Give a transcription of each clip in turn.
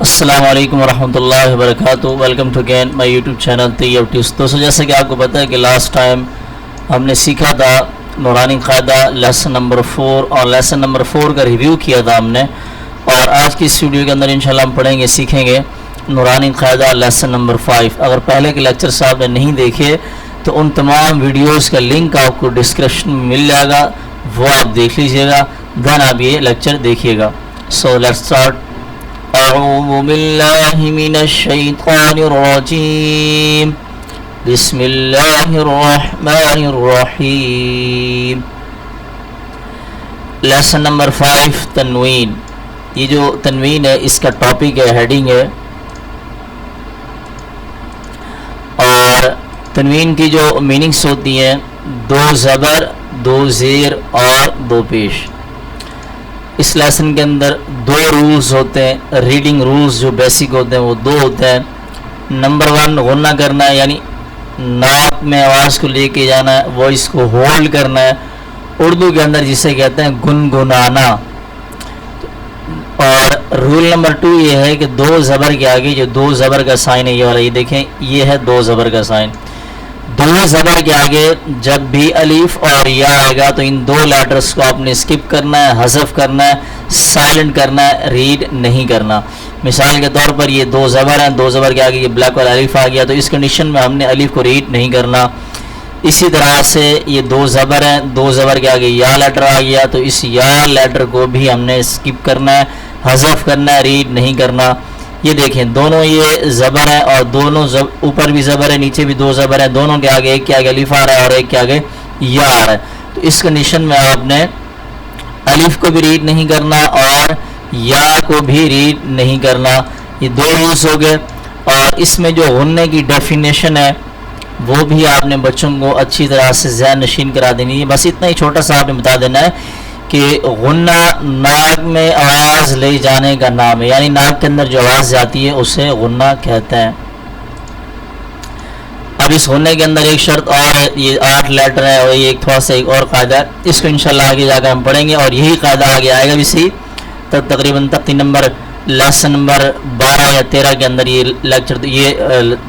السلام علیکم ورحمۃ اللہ وبرکاتہ. Welcome to again my YouTube channel Tayyab tutors. دوستوں جیسے کہ آپ کو پتہ ہے کہ لاسٹ ٹائم ہم نے سیکھا تھا نورانی قاعدہ لیسن نمبر 4 اور لیسن نمبر 4 کا ریویو کیا تھا ہم نے. اور آج کی اس ویڈیو کے اندر انشاءاللہ ہم پڑھیں گے سیکھیں گے نورانی قاعدہ لیسن نمبر 5. اگر پہلے کے لیکچرز آپ نے نہیں دیکھے تو ان تمام ویڈیوز کا لنک آپ کو ڈسکرپشن میں مل جائے گا, وہ آپ دیکھ لیجئے گا, دین آپ یہ لیکچر دیکھیے گا. So let's start. اعوذ باللہ من الشیطان الرجیم, بسم اللہ الرحمن الرحیم. Lesson number 5 تنوین. یہ جو تنوین ہے اس کا ٹاپک ہے, ہیڈنگ ہے. اور تنوین کی جو میننگس ہوتی ہیں 2 زبر 2 زیر اور 2 پیش. اس لیسن کے اندر 2 رولز ہوتے ہیں, ریڈنگ رولز جو بیسک ہوتے ہیں وہ 2 ہوتے ہیں. نمبر 1 غنہ کرنا ہے, یعنی ناک میں آواز کو لے کے جانا ہے, وائس کو ہولڈ کرنا ہے. اردو کے اندر جسے کہتے ہیں گنگنانا. اور رول نمبر 2 یہ ہے کہ 2 زبر کے آگے جو 2 زبر کا سائن ہے, یہ والا, یہ دیکھیں یہ ہے 2 زبر کا سائن. 2 زبر کے آگے جب بھی الف اور یا آئے گا تو ان 2 لیٹرز کو آپ نے اسکپ کرنا ہے, حذف کرنا ہے, سائلنٹ کرنا ہے, ریڈ نہیں کرنا. مثال کے طور پر یہ 2 زبر ہیں, 2 زبر کے آگے یہ بلیک والا الف آ گیا تو اس کنڈیشن میں ہم نے الف کو ریڈ نہیں کرنا. اسی طرح سے یہ 2 زبر ہیں, 2 زبر کے آگے یا لیٹر آ گیا تو اس یا لیٹر کو بھی ہم نے اسکپ کرنا ہے, حذف کرنا ہے, ریڈ نہیں کرنا. یہ دیکھیں دونوں یہ زبر ہیں اور دونوں اوپر بھی زبر ہے, نیچے بھی 2 زبر ہیں. دونوں کے آگے, ایک کے آگے الف آ رہا ہے اور ایک کے آگے یا آ رہا ہے. تو اس کنڈیشن میں آپ نے الف کو بھی ریڈ نہیں کرنا اور یا کو بھی ریڈ نہیں کرنا. یہ 2 رولز ہو گئے. اور اس میں جو غننے کی ڈیفینیشن ہے وہ بھی آپ نے بچوں کو اچھی طرح سے ذہن نشین کرا دینی ہے. بس اتنا ہی چھوٹا سا آپ نے بتا دینا ہے کہ غنہ ناک میں آواز لے جانے کا نام ہے, یعنی ناک کے اندر جو آواز جاتی ہے اسے غنہ کہتے ہیں. اب اس غننے کے اندر ایک شرط اور ہے, یہ 8 لیٹر ہے اور یہ ایک تھوڑا سا ایک اور قاعدہ ہے, اس کو انشاءاللہ آگے جا کر ہم پڑھیں گے. اور یہی قاعدہ آگے آئے گا بھی سی تقریباً تختی نمبر لیسن نمبر 12 یا 13 کے اندر. یہ لیکچر یہ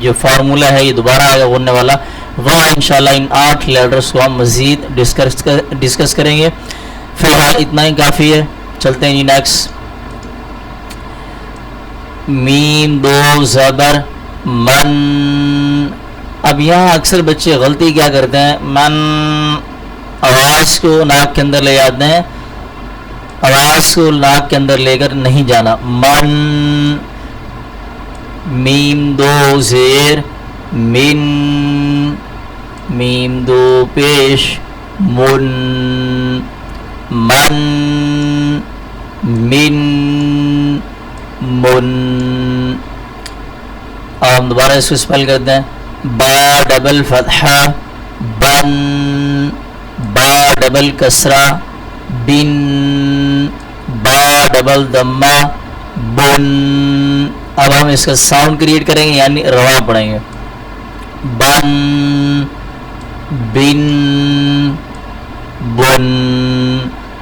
جو فارمولہ ہے یہ دوبارہ آئے گا غننے والا, وہاں انشاءاللہ ان 8 لیٹرز کو ہم مزید ڈسکس کریں گے. فی الحال اتنا ہی کافی ہے. چلتے ہیں نیکسٹ. میم 2 زبر من. اب یہاں اکثر بچے غلطی کیا کرتے ہیں, من آواز کو ناک کے اندر لے جاتے ہیں, آواز کو ناک کے اندر لے کر نہیں جانا. من, میم 2 زیر من, میم 2 پیش من, من, من, من. اور ہم دوبارہ اس کو اسپیل کرتے ہیں. با ڈبل فتحہ بن, با ڈبل کسرہ بن, با ڈبل ضمہ بن. اب ہم اس کا ساؤنڈ کریٹ کریں گے, یعنی رواں پڑھیں گے. بن, بن, بن.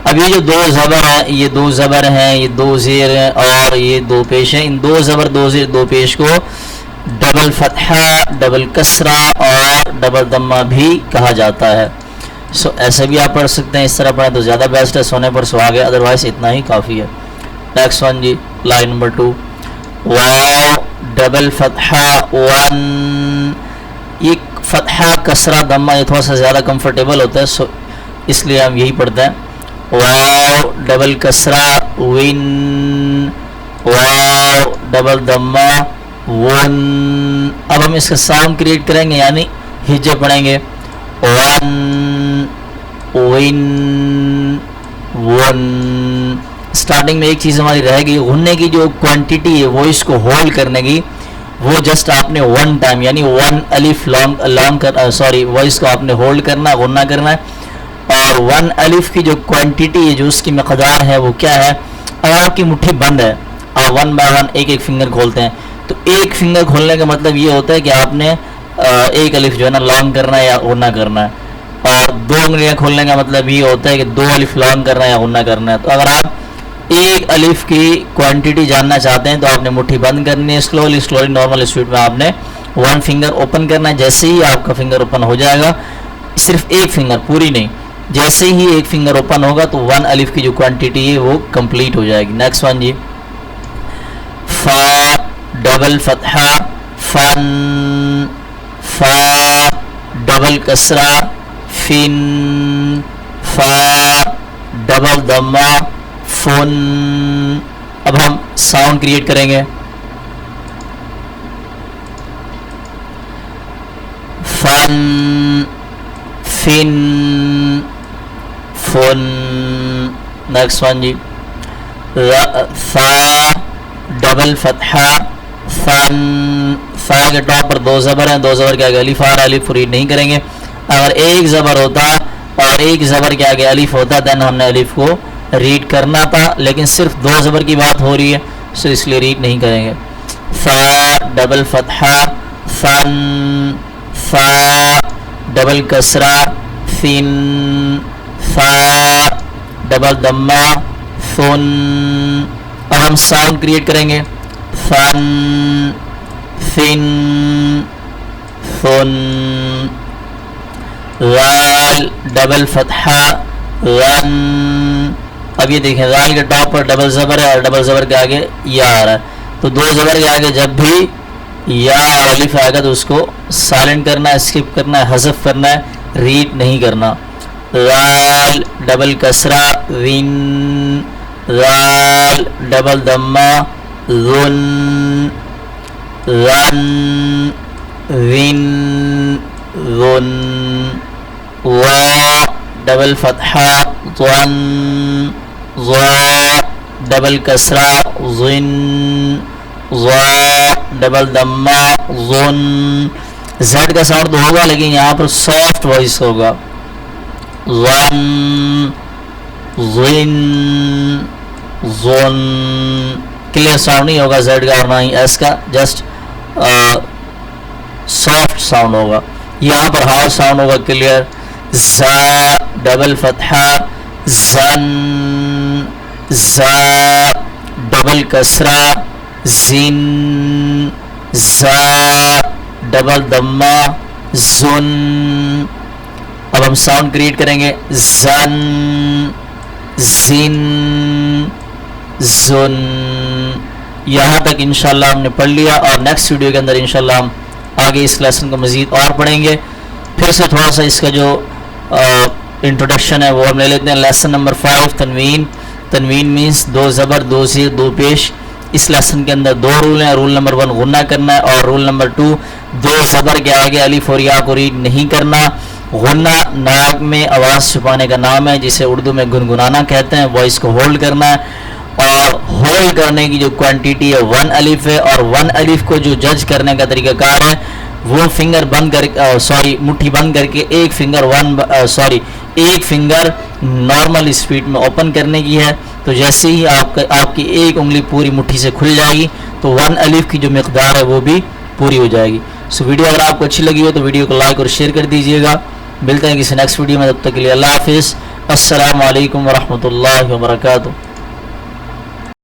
اب یہ جو 2 زبر ہیں, یہ 2 زبر ہیں, یہ 2 زیر ہیں اور یہ 2 پیش ہیں. ان 2 زبر 2 زیر 2 پیش کو ڈبل فتحہ, ڈبل کسرہ اور ڈبل ضمہ بھی کہا جاتا ہے. سو ایسے بھی آپ پڑھ سکتے ہیں, اس طرح پڑھیں تو زیادہ بیسٹ ہے, سونے پر سہاگے, ادروائز اتنا ہی کافی ہے. نیکسٹ ون جی, لائن نمبر 2. واو ڈبل فتحہ ون. یہ فتحہ کسرہ ضمہ یہ تھوڑا سا زیادہ کمفرٹیبل ہوتا ہے, سو اس لیے ہم یہی پڑھتے ہیں. واو ڈبل کسرہ ون, واو ڈبل ضمہ ون. اب ہم اس کا ساؤنڈ کریٹ کریں گے, یعنی ہجے پڑھیں گے. One, one, one. سٹارٹنگ میں ایک چیز ہماری رہ گئی, غننے کی جو کوانٹیٹی ہے وائس کو ہولڈ کرنے کی, وہ جسٹ آپ نے 1 ٹائم یعنی 1 الف لانگ وائس کو آپ نے ہولڈ کرنا, غنہ کرنا ہے. اور 1 الف کی جو کوانٹیٹی ہے, جو اس کی مقدار ہے وہ کیا ہے, اگر آپ کی مٹھی بند ہے, آپ 1 بائی 1 ایک فنگر کھولتے ہیں, تو ایک فنگر کھولنے کا مطلب یہ ہوتا ہے کہ آپ نے ایک الف جو ہے نا لانگ کرنا ہے یا غنہ کرنا ہے. اور 2 انگلیاں کھولنے کا مطلب یہ ہوتا ہے کہ 2 الف لانگ کرنا ہے یا غنہ کرنا ہے. تو اگر آپ ایک الف کی کوانٹٹی جاننا چاہتے ہیں تو آپ نے مٹھی بند کرنی ہے، سلولی نارمل اسپیڈ میں آپ نے 1 فنگر اوپن کرنا ہے. جیسے ہی آپ کا فنگر اوپن ہو جائے گا، صرف ایک فنگر، پوری نہیں، جیسے ہی ایک فنگر اوپن ہوگا تو 1 الف کی جو کوانٹٹی ہے وہ کمپلیٹ ہو جائے گی. نیکسٹ ون جی، فا ڈبل فتحہ فن، فا ڈبل کسرہ فن، فا ڈبل ضمہ فن. اب ہم ساؤنڈ کریٹ کریں گے، فن فن فن. نیکسٹ ون جی، فا ڈبل فتحہ فن، فا کے ٹاپ پر 2 زبر ہیں، 2 زبر کے آگے الف آ رہا ہے، الف ریڈ نہیں کریں گے. اگر ایک زبر ہوتا اور ایک زبر کے آگے الف ہوتا دین ہم نے الف کو ریڈ کرنا تھا، لیکن صرف 2 زبر کی بات ہو رہی ہے تو اس لیے ریڈ نہیں کریں گے. فا ڈبل فتحہ فن، فا ڈبل کسرہ فن، فا ڈبل ضمہ فن. اب ہم ساؤنڈ کریٹ کریں گے، فن فن فن. غال ڈبل فتحہ غن. اب یہ دیکھیں غال کے ٹاپ پر ڈبل زبر ہے اور ڈبل زبر کے آگے یا آ رہا ہے، تو 2 زبر کے آگے جب بھی یا اور الف آئے گا تو اس کو سائلنٹ کرنا ہے، اسکپ کرنا ہے، حذف کرنا ہے، ریڈ نہیں کرنا. غال ڈبل کسرہ ون، غال ڈبل ضمہ غن، غن ون غن. وا ڈبل فتحہ ظن، ظا ڈبل کسرہ ظن، ظا ڈبل ضمہ ظن. زیڈ کا ساؤنڈ تو ہوگا لیکن یہاں پر سافٹ وائس ہوگا، ظن ظن ظن. کلیئر ساؤنڈ نہیں ہوگا زیڈ کا اور نہ ہی ایس کا، جسٹ سافٹ ساؤنڈ ہوگا. یہاں پر ہارڈ ساؤنڈ ہوگا کلیئر. زا ڈبل فتحہ زن، زا ڈبل کسرہ زن، زا ڈبل ضمہ زن. اب ہم ساؤنڈ کریٹ کریں گے، زن زن زن. یہاں تک انشاءاللہ ہم نے پڑھ لیا اور نیکسٹ ویڈیو کے اندر انشاءاللہ ہم آگے اس لیسن کو مزید اور پڑھیں گے. پھر سے تھوڑا سا اس کا جو انٹروڈکشن ہے وہ ہم لے لیتے ہیں. Lesson number 5 تنوین. تنوین مینس 2 زبر 2 زیر 2 پیش. اس لیسن کے اندر 2 رول ہیں. رول نمبر 1 غنہ کرنا ہے اور رول نمبر 2 2 زبر کے آگے الف اور یا کو ریڈ نہیں کرنا. غنہ ناک میں آواز چھپانے کا نام ہے جسے اردو میں گنگنانا کہتے ہیں. وائس کو ہولڈ کرنا ہے اور ہولڈ کرنے کی جو کوانٹیٹی ہے 1 الف ہے اور 1 الف کو جو جج کرنے کا طریقہ کار ہے وہ فنگر بند کر مٹھی بند کر کے ایک فنگر نارمل اسپیڈ میں اوپن کرنے کی ہے. تو جیسے ہی آپ کی ایک انگلی پوری مٹھی سے کھل جائے گی تو 1 الف کی جو مقدار ہے وہ بھی پوری ہو جائے گی. سو ویڈیو اگر آپ کو اچھی لگی ہو تو ویڈیو کو لائک اور شیئر کر دیجیے گا. ملتے ہیں کسی نیکسٹ ویڈیو میں، تب تک کے لیے اللہ حافظ. السلام علیکم ورحمۃ اللہ وبرکاتہ.